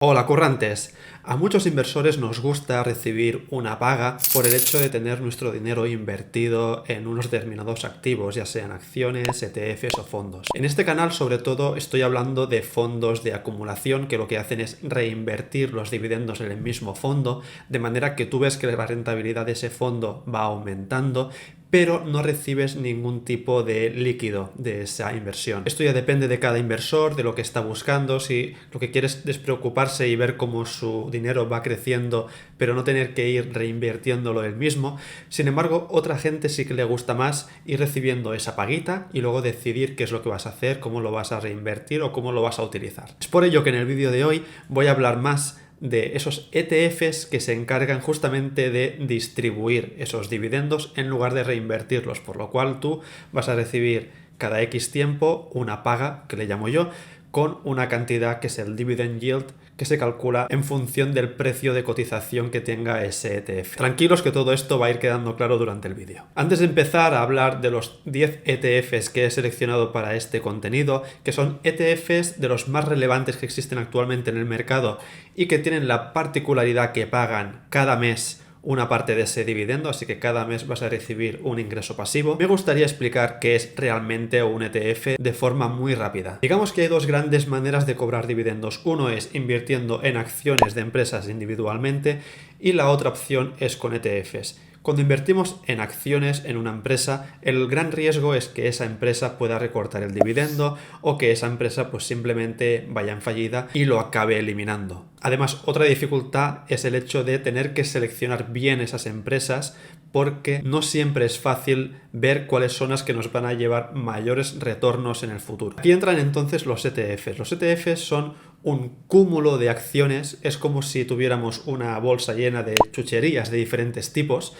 Hola currantes, a muchos inversores nos gusta recibir una paga por el hecho de tener nuestro dinero invertido en unos determinados activos, ya sean acciones, ETFs o fondos. En este canal sobre todo estoy hablando de fondos de acumulación que lo que hacen es reinvertir los dividendos en el mismo fondo, de manera que tú ves que la rentabilidad de ese fondo va aumentando, pero no recibes ningún tipo de líquido de esa inversión. Esto ya depende de cada inversor, de lo que está buscando, si lo que quiere es despreocuparse y ver cómo su dinero va creciendo, pero no tener que ir reinvirtiéndolo él mismo. Sin embargo, otra gente sí que le gusta más ir recibiendo esa paguita y luego decidir qué es lo que vas a hacer, cómo lo vas a reinvertir o cómo lo vas a utilizar. Es por ello que en el vídeo de hoy voy a hablar más de esos ETFs que se encargan justamente de distribuir esos dividendos en lugar de reinvertirlos, por lo cual tú vas a recibir cada X tiempo una paga, que le llamo yo, con una cantidad que es el dividend yield, que se calcula en función del precio de cotización que tenga ese ETF. Tranquilos que todo esto va a ir quedando claro durante el vídeo. Antes de empezar a hablar de los 10 ETFs que he seleccionado para este contenido, que son ETFs de los más relevantes que existen actualmente en el mercado y que tienen la particularidad que pagan cada mes una parte de ese dividendo, así que cada mes vas a recibir un ingreso pasivo. Me gustaría explicar qué es realmente un ETF de forma muy rápida. Digamos que hay dos grandes maneras de cobrar dividendos. Uno es invirtiendo en acciones de empresas individualmente y la otra opción es con ETFs. Cuando invertimos en acciones en una empresa, el gran riesgo es que esa empresa pueda recortar el dividendo o que esa empresa pues simplemente vaya en fallida y lo acabe eliminando. Además, otra dificultad es el hecho de tener que seleccionar bien esas empresas porque no siempre es fácil ver cuáles son las que nos van a llevar mayores retornos en el futuro. Aquí entran entonces los ETFs. Los ETFs son un cúmulo de acciones, es como si tuviéramos una bolsa llena de chucherías de diferentes tipos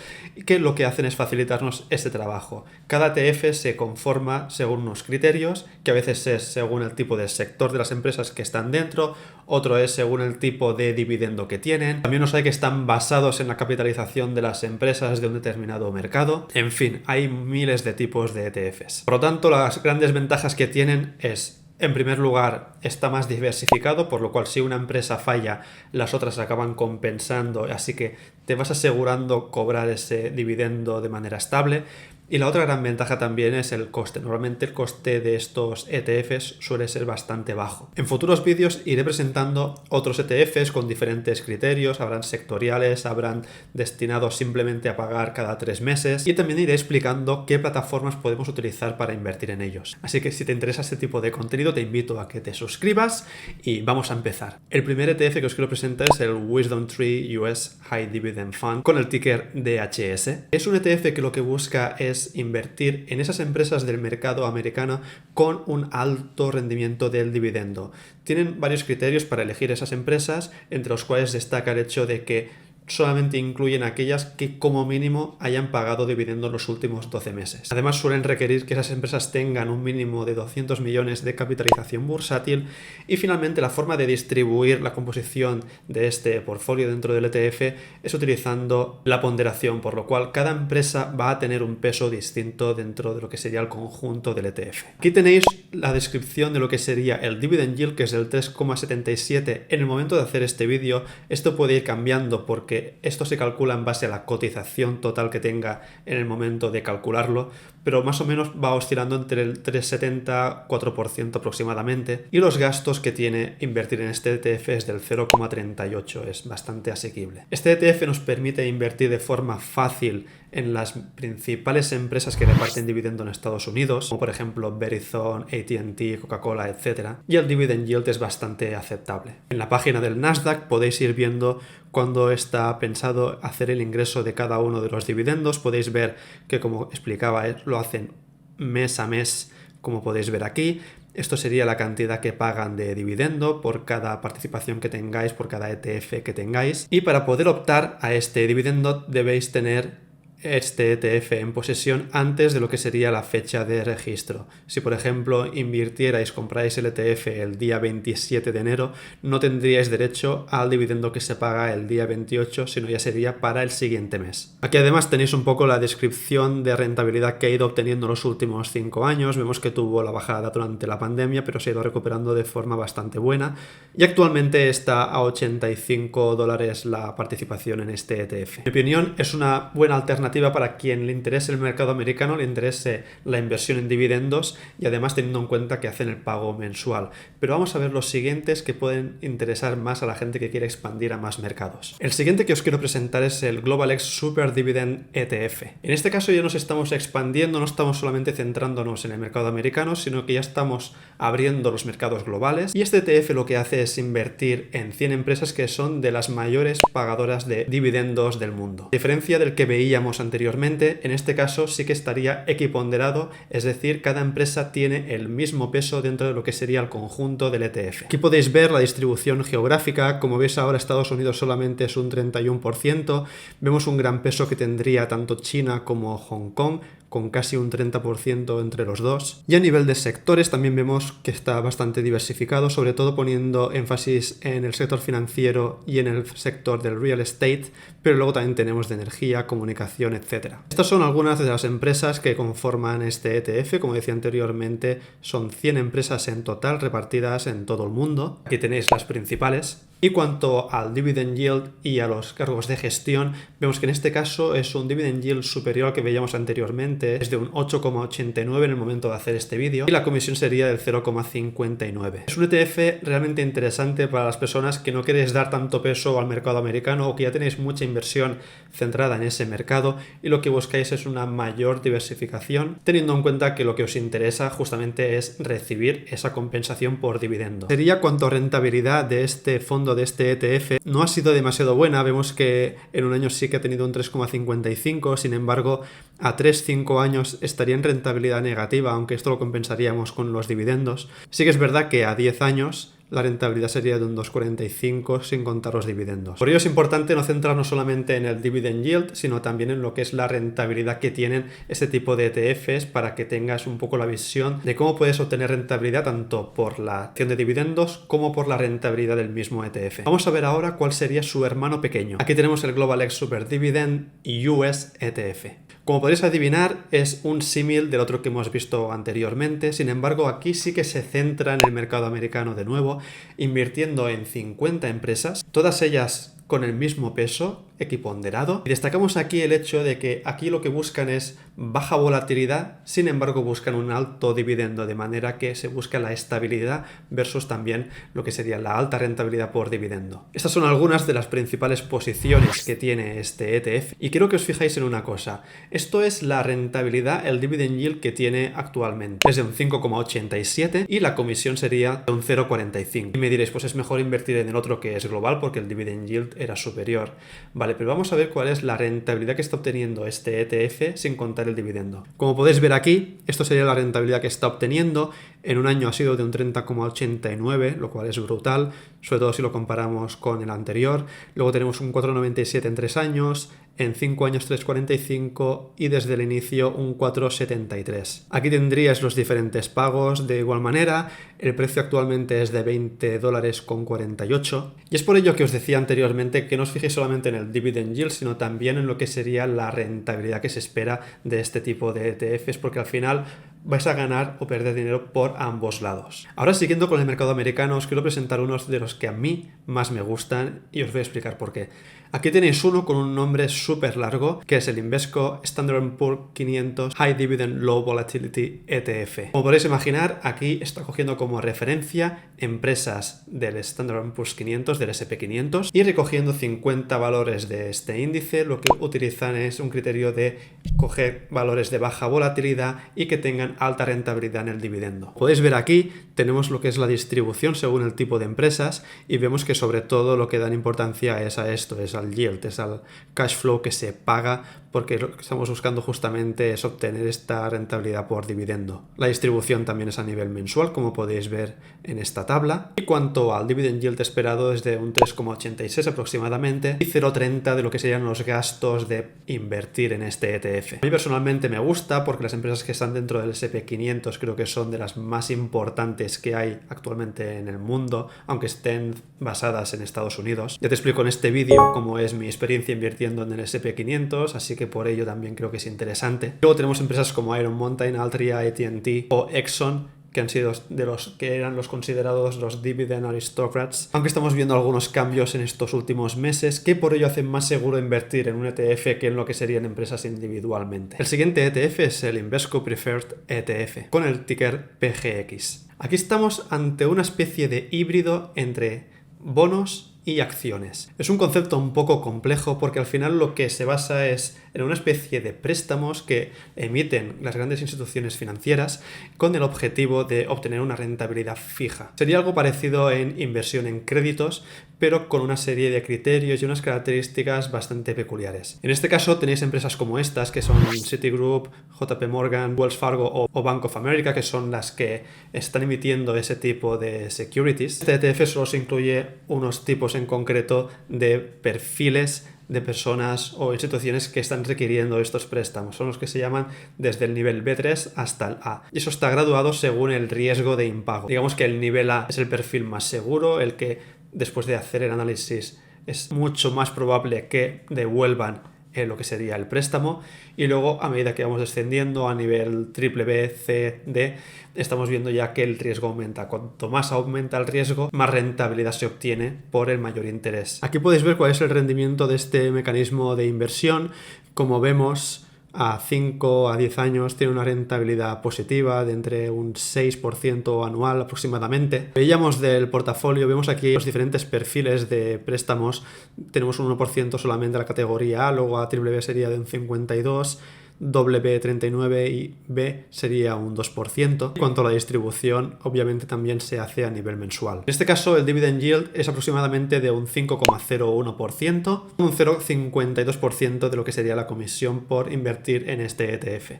que lo que hacen es facilitarnos este trabajo. Cada ETF se conforma según unos criterios, que a veces es según el tipo de sector de las empresas que están dentro, otro es según el tipo de dividendo que tienen. También nos hay que están basados en la capitalización de las empresas de un determinado mercado. En fin, hay miles de tipos de ETFs. Por lo tanto, las grandes ventajas que tienen es, en primer lugar, está más diversificado, por lo cual si una empresa falla, las otras acaban compensando, así que te vas asegurando cobrar ese dividendo de manera estable. Y la otra gran ventaja también es el coste. Normalmente el coste de estos ETFs suele ser bastante bajo. En futuros vídeos iré presentando otros ETFs con diferentes criterios, habrán sectoriales, habrán destinados simplemente a pagar cada 3 meses y también iré explicando qué plataformas podemos utilizar para invertir en ellos. Así que si te interesa este tipo de contenido te invito a que te suscribas y vamos a empezar. El primer ETF que os quiero presentar es el Wisdom Tree US High Dividend Fund con el ticker DHS. Es un ETF que lo que busca es invertir en esas empresas del mercado americano con un alto rendimiento del dividendo. Tienen varios criterios para elegir esas empresas, entre los cuales destaca el hecho de que solamente incluyen aquellas que como mínimo hayan pagado dividendo en los últimos 12 meses. Además suelen requerir que esas empresas tengan un mínimo de 200 millones de capitalización bursátil y finalmente la forma de distribuir la composición de este portfolio dentro del ETF es utilizando la ponderación, por lo cual cada empresa va a tener un peso distinto dentro de lo que sería el conjunto del ETF. Aquí tenéis la descripción de lo que sería el dividend yield, que es el 3,77 en el momento de hacer este vídeo. Esto puede ir cambiando porque esto se calcula en base a la cotización total que tenga en el momento de calcularlo, pero más o menos va oscilando entre el 3,70 y 4% aproximadamente, y los gastos que tiene invertir en este ETF es del 0,38, es bastante asequible. Este ETF nos permite invertir de forma fácil en las principales empresas que reparten dividendo en Estados Unidos, como por ejemplo Verizon, AT&T, Coca-Cola, etc. Y el dividend yield es bastante aceptable. En la página del Nasdaq podéis ir viendo cuándo está pensado hacer el ingreso de cada uno de los dividendos. Podéis ver que, como explicaba, lo hacen mes a mes, como podéis ver aquí. Esto sería la cantidad que pagan de dividendo por cada participación que tengáis, por cada ETF que tengáis. Y para poder optar a este dividendo debéis tener este ETF en posesión antes de lo que sería la fecha de registro. Si por ejemplo invirtierais, compráis el ETF el día 27 de enero, no tendríais derecho al dividendo que se paga el día 28, sino ya sería para el siguiente mes. Aquí además tenéis un poco la descripción de rentabilidad que ha ido obteniendo en los últimos 5 años. Vemos que tuvo la bajada durante la pandemia, pero se ha ido recuperando de forma bastante buena y actualmente está a $85 la participación en este ETF. En mi opinión es una buena alternativa para quien le interese el mercado americano, le interese la inversión en dividendos y además teniendo en cuenta que hacen el pago mensual. Pero vamos a ver los siguientes que pueden interesar más a la gente que quiere expandir a más mercados. El siguiente que os quiero presentar es el Global X Super Dividend ETF. En este caso ya nos estamos expandiendo, no estamos solamente centrándonos en el mercado americano, sino que ya estamos abriendo los mercados globales y este ETF lo que hace es invertir en 100 empresas que son de las mayores pagadoras de dividendos del mundo. A diferencia del que veíamos anteriormente, en este caso sí que estaría equiponderado, es decir, cada empresa tiene el mismo peso dentro de lo que sería el conjunto del ETF. Aquí podéis ver la distribución geográfica. Como veis ahora Estados Unidos solamente es un 31%, vemos un gran peso que tendría tanto China como Hong Kong, con casi un 30% entre los dos. Y a nivel de sectores también vemos que está bastante diversificado, sobre todo poniendo énfasis en el sector financiero y en el sector del real estate, pero luego también tenemos de energía, comunicación, etc. Estas son algunas de las empresas que conforman este ETF. Como decía anteriormente, son 100 empresas en total repartidas en todo el mundo. Aquí tenéis las principales. Y cuanto al dividend yield y a los cargos de gestión, vemos que en este caso es un dividend yield superior al que veíamos anteriormente, es de un 8,89 en el momento de hacer este vídeo y la comisión sería del 0,59. Es un ETF realmente interesante para las personas que no queréis dar tanto peso al mercado americano o que ya tenéis mucha inversión centrada en ese mercado y lo que buscáis es una mayor diversificación, teniendo en cuenta que lo que os interesa justamente es recibir esa compensación por dividendo. Sería cuanto a rentabilidad de este fondo, de este ETF, no ha sido demasiado buena. Vemos que en un año sí que ha tenido un 3,55, sin embargo a 3-5 años estaría en rentabilidad negativa, aunque esto lo compensaríamos con los dividendos. Sí que es verdad que a 10 años la rentabilidad sería de un 2,45 sin contar los dividendos. Por ello es importante no centrarnos solamente en el dividend yield, sino también en lo que es la rentabilidad que tienen este tipo de ETFs para que tengas un poco la visión de cómo puedes obtener rentabilidad tanto por la acción de dividendos como por la rentabilidad del mismo ETF. Vamos a ver ahora cuál sería su hermano pequeño. Aquí tenemos el Global X Super Dividend US ETF. Como podéis adivinar, es un símil del otro que hemos visto anteriormente. Sin embargo, aquí sí que se centra en el mercado americano de nuevo, invirtiendo en 50 empresas, todas ellas con el mismo peso, equiponderado. Y destacamos aquí el hecho de que aquí lo que buscan es baja volatilidad, sin embargo buscan un alto dividendo, de manera que se busca la estabilidad versus también lo que sería la alta rentabilidad por dividendo. Estas son algunas de las principales posiciones que tiene este ETF y quiero que os fijáis en una cosa. Esto es la rentabilidad, el dividend yield que tiene actualmente. Es de un 5,87 y la comisión sería de un 0,45. Y me diréis, pues es mejor invertir en el otro que es global porque el dividend yield era superior. Vale, pero vamos a ver cuál es la rentabilidad que está obteniendo este ETF sin contar el dividendo. Como podéis ver aquí, esto sería la rentabilidad que está obteniendo. En un año ha sido de un 30,89, lo cual es brutal, sobre todo si lo comparamos con el anterior. Luego tenemos un 4,97 en 3 años, en 5 años 3,45 y desde el inicio un 4,73. Aquí tendrías los diferentes pagos de igual manera. El precio actualmente es de $20,48 y es por ello que os decía anteriormente que no os fijéis solamente en el dividend yield, sino también en lo que sería la rentabilidad que se espera de este tipo de ETFs, porque al final vais a ganar o perder dinero por ambos lados. Ahora, siguiendo con el mercado americano, os quiero presentar unos de los que a mí más me gustan y os voy a explicar por qué. Aquí tenéis uno con un nombre súper largo, que es el Invesco Standard & Poor's 500 High Dividend Low Volatility ETF. Como podéis imaginar, aquí está cogiendo como referencia empresas del Standard & Poor's 500, del S&P 500, y recogiendo 50 valores de este índice. Lo que utilizan es un criterio de coger valores de baja volatilidad y que tengan tenían alta rentabilidad en el dividendo. Podéis ver aquí, tenemos lo que es la distribución según el tipo de empresas y vemos que sobre todo lo que dan importancia es a esto, es al yield, es al cash flow que se paga, porque lo que estamos buscando justamente es obtener esta rentabilidad por dividendo. La distribución también es a nivel mensual, como podéis ver en esta tabla. Y cuanto al dividend yield esperado es de un 3,86 aproximadamente y 0,30 de lo que serían los gastos de invertir en este ETF. A mí personalmente me gusta porque las empresas que están dentro del S&P 500 creo que son de las más importantes que hay actualmente en el mundo, aunque estén basadas en Estados Unidos. Ya te explico en este vídeo cómo es mi experiencia invirtiendo en el S&P 500, así que por ello también creo que es interesante. Luego tenemos empresas como Iron Mountain, Altria, AT&T o Exxon, que han sido de los que eran los considerados los dividend aristocrats, aunque estamos viendo algunos cambios en estos últimos meses que por ello hacen más seguro invertir en un ETF que en lo que serían empresas individualmente. El siguiente ETF es el Invesco Preferred ETF, con el ticker PGX. Aquí estamos ante una especie de híbrido entre bonos y acciones. Es un concepto un poco complejo porque al final lo que se basa es en una especie de préstamos que emiten las grandes instituciones financieras con el objetivo de obtener una rentabilidad fija. Sería algo parecido en inversión en créditos, pero con una serie de criterios y unas características bastante peculiares. En este caso tenéis empresas como estas, que son Citigroup, JP Morgan, Wells Fargo o Bank of America, que son las que están emitiendo ese tipo de securities. Este ETF solo se incluye unos tipos en concreto de perfiles de personas o instituciones que están requiriendo estos préstamos. Son los que se llaman desde el nivel B3 hasta el A. Y eso está graduado según el riesgo de impago. Digamos que el nivel A es el perfil más seguro, el que después de hacer el análisis es mucho más probable que devuelvan lo que sería el préstamo, y luego a medida que vamos descendiendo a nivel triple B, C, D, estamos viendo ya que el riesgo aumenta. Cuanto más aumenta el riesgo, más rentabilidad se obtiene por el mayor interés. Aquí podéis ver cuál es el rendimiento de este mecanismo de inversión. Como vemos, a 5 a 10 años tiene una rentabilidad positiva de entre un 6% anual aproximadamente. Veíamos del portafolio, vemos aquí los diferentes perfiles de préstamos. Tenemos un 1% solamente de la categoría A, luego a triple B sería de un 52%, doble B 39 y B sería un 2%. En cuanto a la distribución, obviamente también se hace a nivel mensual. En este caso, el dividend yield es aproximadamente de un 5,01%, un 0,52% de lo que sería la comisión por invertir en este ETF.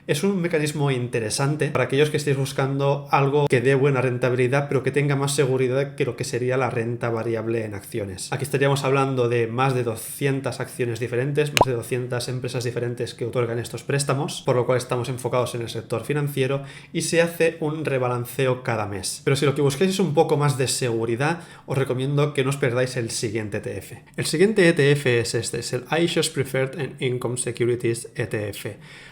Es un mecanismo interesante para aquellos que estéis buscando algo que dé buena rentabilidad, pero que tenga más seguridad que lo que sería la renta variable en acciones. Aquí estaríamos hablando de más de 200 acciones diferentes, más de 200 empresas diferentes que otorgan estos préstamos, por lo cual estamos enfocados en el sector financiero y se hace un rebalanceo cada mes. Pero si lo que busquáis es un poco más de seguridad, os recomiendo que no os perdáis el siguiente ETF. El siguiente ETF es este, es el iShares Preferred and Income Securities ETF.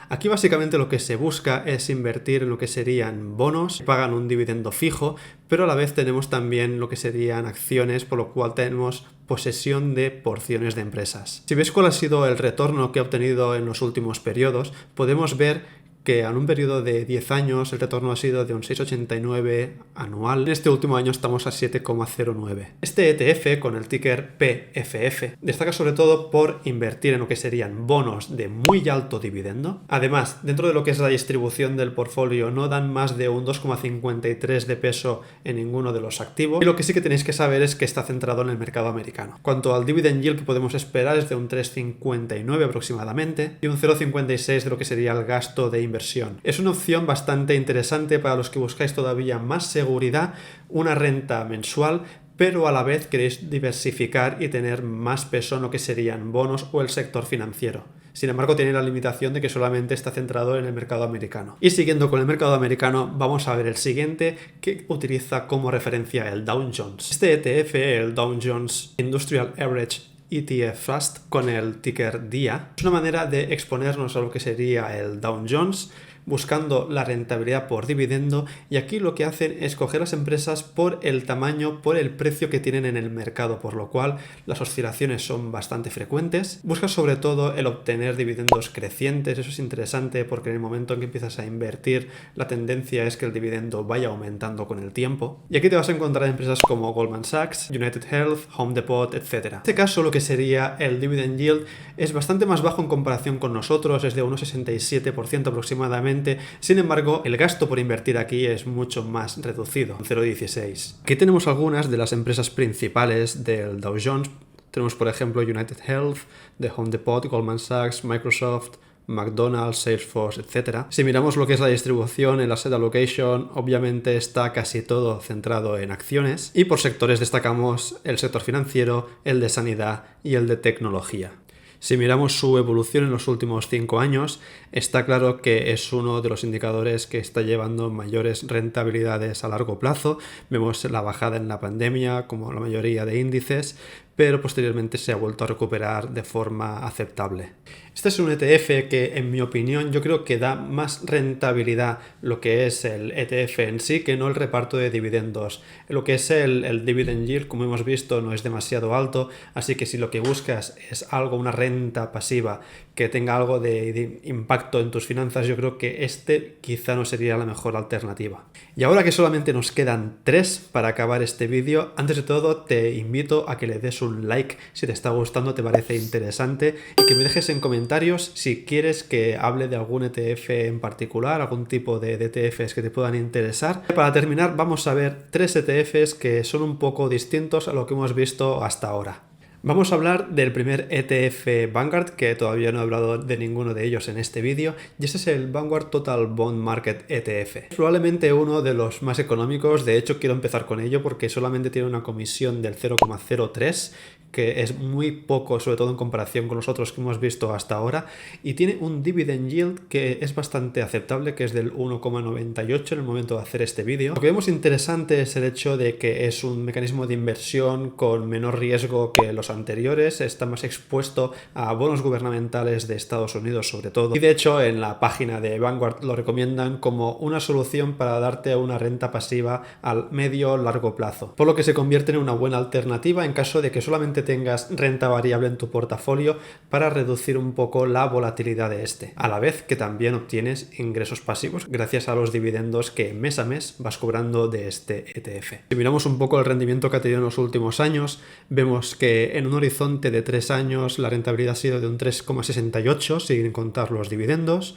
Aquí básicamente lo que se busca es invertir en lo que serían bonos, que pagan un dividendo fijo, pero a la vez tenemos también lo que serían acciones, por lo cual tenemos posesión de porciones de empresas. Si veis cuál ha sido el retorno que ha obtenido en los últimos periodos, podemos ver que en un periodo de 10 años el retorno ha sido de un 6,89 anual. En este último año estamos a 7,09. Este ETF, con el ticker PFF, destaca sobre todo por invertir en lo que serían bonos de muy alto dividendo. Además, dentro de lo que es la distribución del portfolio, no dan más de un 2,53 de peso en ninguno de los activos. Y lo que sí que tenéis que saber es que está centrado en el mercado americano. Cuanto al dividend yield que podemos esperar es de un 3,59 aproximadamente y un 0,56 de lo que sería el gasto de inversión. Es una opción bastante interesante para los que buscáis todavía más seguridad, una renta mensual, pero a la vez queréis diversificar y tener más peso en lo que serían bonos o el sector financiero. Sin embargo, tiene la limitación de que solamente está centrado en el mercado americano. Y siguiendo con el mercado americano, vamos a ver el siguiente, que utiliza como referencia el Dow Jones. Este ETF, el Dow Jones Industrial Average ETF Fast, con el ticker DIA, es una manera de exponernos a lo que sería el Dow Jones, buscando la rentabilidad por dividendo, y aquí lo que hacen es coger las empresas por el tamaño, por el precio que tienen en el mercado, por lo cual las oscilaciones son bastante frecuentes. Busca sobre todo el obtener dividendos crecientes. Eso es interesante porque en el momento en que empiezas a invertir, la tendencia es que el dividendo vaya aumentando con el tiempo. Y aquí te vas a encontrar empresas como Goldman Sachs, United Health, Home Depot, etc. En este caso, lo que sería el dividend yield es bastante más bajo en comparación con nosotros, es de 1,67% aproximadamente, aproximadamente. Sin embargo, el gasto por invertir aquí es mucho más reducido, 0,16. Aquí tenemos algunas de las empresas principales del Dow Jones. Tenemos, por ejemplo, United Health, The Home Depot, Goldman Sachs, Microsoft, McDonald's, Salesforce, etc. Si miramos lo que es la distribución en la asset allocation, obviamente está casi todo centrado en acciones, y por sectores destacamos el sector financiero, el de sanidad y el de tecnología. Si miramos su evolución en los últimos 5 años, está claro que es uno de los indicadores que está llevando mayores rentabilidades a largo plazo. Vemos la bajada en la pandemia, como la mayoría de índices, pero posteriormente se ha vuelto a recuperar de forma aceptable. Este es un ETF que, en mi opinión, yo creo que da más rentabilidad lo que es el ETF en sí que no el reparto de dividendos. Lo que es el dividend yield, como hemos visto, no es demasiado alto, así que si lo que buscas es algo, una renta pasiva que tenga algo de impacto en tus finanzas, yo creo que este quizá no sería la mejor alternativa. Y ahora que solamente nos quedan 3 para acabar este vídeo, antes de todo te invito a que le des un like si te está gustando, te parece interesante, y que me dejes en comentarios si quieres que hable de algún ETF en particular, algún tipo de ETFs que te puedan interesar. Para terminar, vamos a ver 3 ETFs que son un poco distintos a lo que hemos visto hasta ahora. Vamos a hablar del primer ETF Vanguard, que todavía no he hablado de ninguno de ellos en este vídeo, y este es el Vanguard Total Bond Market ETF. Probablemente uno de los más económicos, de hecho quiero empezar con ello porque solamente tiene una comisión del 0,03, que es muy poco, sobre todo en comparación con los otros que hemos visto hasta ahora, y tiene un dividend yield que es bastante aceptable, que es del 1,98 en el momento de hacer este vídeo. Lo que vemos interesante es el hecho de que es un mecanismo de inversión con menor riesgo que los anteriores, está más expuesto a bonos gubernamentales de Estados Unidos sobre todo, y de hecho en la página de Vanguard lo recomiendan como una solución para darte una renta pasiva al medio largo plazo, por lo que se convierte en una buena alternativa en caso de que solamente tengas renta variable en tu portafolio para reducir un poco la volatilidad de este, a la vez que también obtienes ingresos pasivos gracias a los dividendos que mes a mes vas cobrando de este ETF. Si miramos un poco el rendimiento que ha tenido en los últimos años, vemos que en un horizonte de 3 años la rentabilidad ha sido de un 3,68 sin contar los dividendos.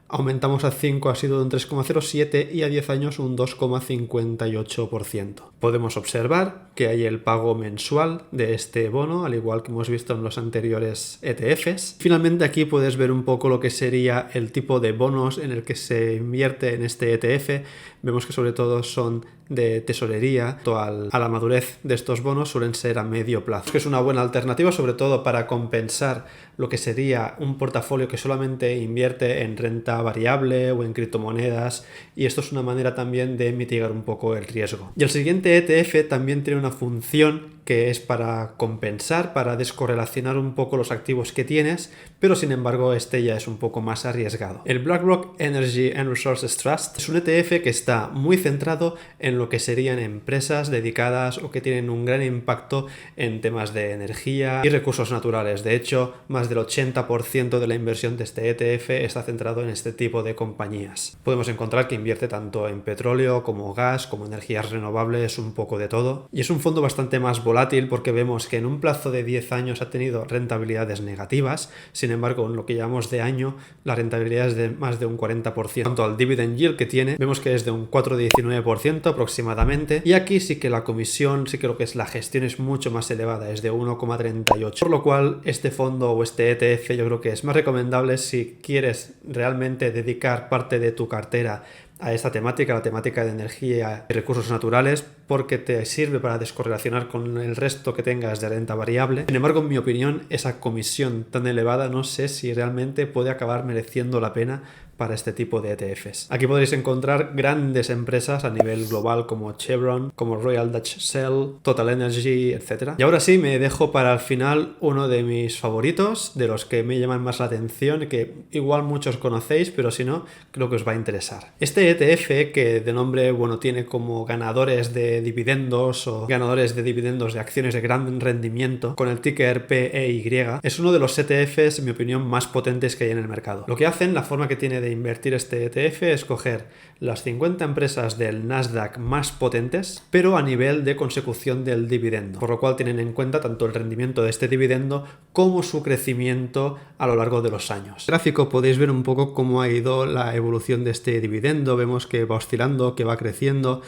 Aumentamos a 5, ha sido de un 3,07 y a 10 años un 2,58%. Podemos observar que hay el pago mensual de este bono, al igual que hemos visto en los anteriores ETFs. Finalmente aquí puedes ver un poco lo que sería el tipo de bonos en el que se invierte en este ETF. Vemos que sobre todo son de tesorería, a la madurez de estos bonos suelen ser a medio plazo, que es una buena alternativa sobre todo para compensar lo que sería un portafolio que solamente invierte en renta variable o en criptomonedas, y esto es una manera también de mitigar un poco el riesgo. Y el siguiente ETF también tiene una función que es para compensar, para descorrelacionar un poco los activos que tienes, pero sin embargo este ya es un poco más arriesgado. El BlackRock Energy and Resources Trust es un ETF que está muy centrado en lo que serían empresas dedicadas o que tienen un gran impacto en temas de energía y recursos naturales. De hecho, más del 80% de la inversión de este ETF está centrado en este tipo de compañías. Podemos encontrar que invierte tanto en petróleo como gas, como energías renovables, un poco de todo. Y es un fondo bastante más volátil porque vemos que en un plazo de 10 años ha tenido rentabilidades negativas. Sin embargo, en lo que llamamos de año, la rentabilidad es de más de un 40%. En cuanto al dividend yield que tiene, vemos que es de un 4,19% aproximadamente. Y aquí sí que la comisión, sí que lo que es la gestión es mucho más elevada, es de 1,38. Por lo cual, este fondo o este ETF yo creo que es más recomendable si quieres realmente dedicar parte de tu cartera a esta temática, la temática de energía y recursos naturales, porque te sirve para descorrelacionar con el resto que tengas de renta variable. Sin embargo, en mi opinión, esa comisión tan elevada no sé si realmente puede acabar mereciendo la pena para este tipo de ETFs. Aquí podréis encontrar grandes empresas a nivel global como Chevron, como Royal Dutch Shell, Total Energy, etc. Y ahora sí, me dejo para el final uno de mis favoritos, de los que me llaman más la atención, que igual muchos conocéis, pero si no, creo que os va a interesar. Este ETF, que de nombre, bueno, tiene como ganadores de dividendos o ganadores de dividendos de acciones de gran rendimiento, con el ticker PEY, es uno de los ETFs, en mi opinión, más potentes que hay en el mercado. Lo que hacen, la forma que tiene de de invertir este ETF es coger las 50 empresas del Nasdaq más potentes, pero a nivel de consecución del dividendo, por lo cual tienen en cuenta tanto el rendimiento de este dividendo como su crecimiento a lo largo de los años. En el gráfico podéis ver un poco cómo ha ido la evolución de este dividendo, vemos que va oscilando, que va creciendo.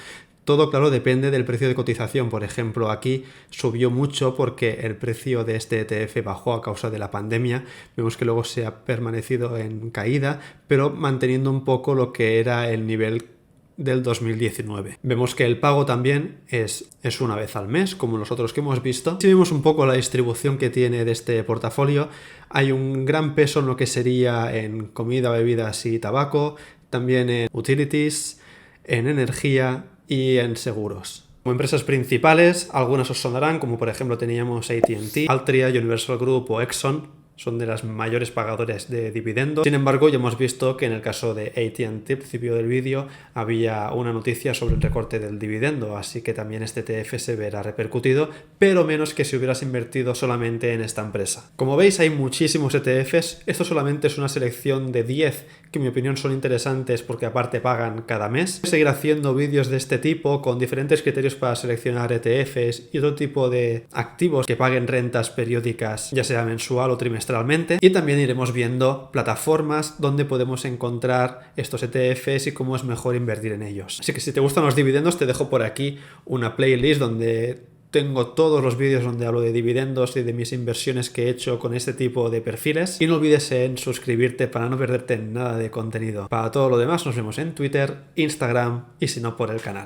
Todo, claro, depende del precio de cotización. Por ejemplo, aquí subió mucho porque el precio de este ETF bajó a causa de la pandemia. Vemos que luego se ha permanecido en caída, pero manteniendo un poco lo que era el nivel del 2019. Vemos que el pago también es una vez al mes, como los otros que hemos visto. Si vemos un poco la distribución que tiene de este portafolio, hay un gran peso en lo que sería en comida, bebidas y tabaco, también en utilities, en energía y en seguros. Como empresas principales, algunas os sonarán, como por ejemplo teníamos AT&T, Altria, Universal Group o Exxon. Son de las mayores pagadores de dividendos. Sin embargo, ya hemos visto que en el caso de AT&T, al principio del vídeo, había una noticia sobre el recorte del dividendo, así que también este ETF se verá repercutido, pero menos que si hubieras invertido solamente en esta empresa. Como veis, hay muchísimos ETFs. Esto solamente es una selección de 10 que en mi opinión son interesantes porque aparte pagan cada mes. Voy a seguir haciendo vídeos de este tipo con diferentes criterios para seleccionar ETFs y otro tipo de activos que paguen rentas periódicas, ya sea mensual o trimestralmente, y también iremos viendo plataformas donde podemos encontrar estos ETFs y cómo es mejor invertir en ellos. Así que si te gustan los dividendos, te dejo por aquí una playlist donde tengo todos los vídeos donde hablo de dividendos y de mis inversiones que he hecho con este tipo de perfiles. Y no olvides en suscribirte para no perderte nada de contenido. Para todo lo demás nos vemos en Twitter, Instagram y si no por el canal.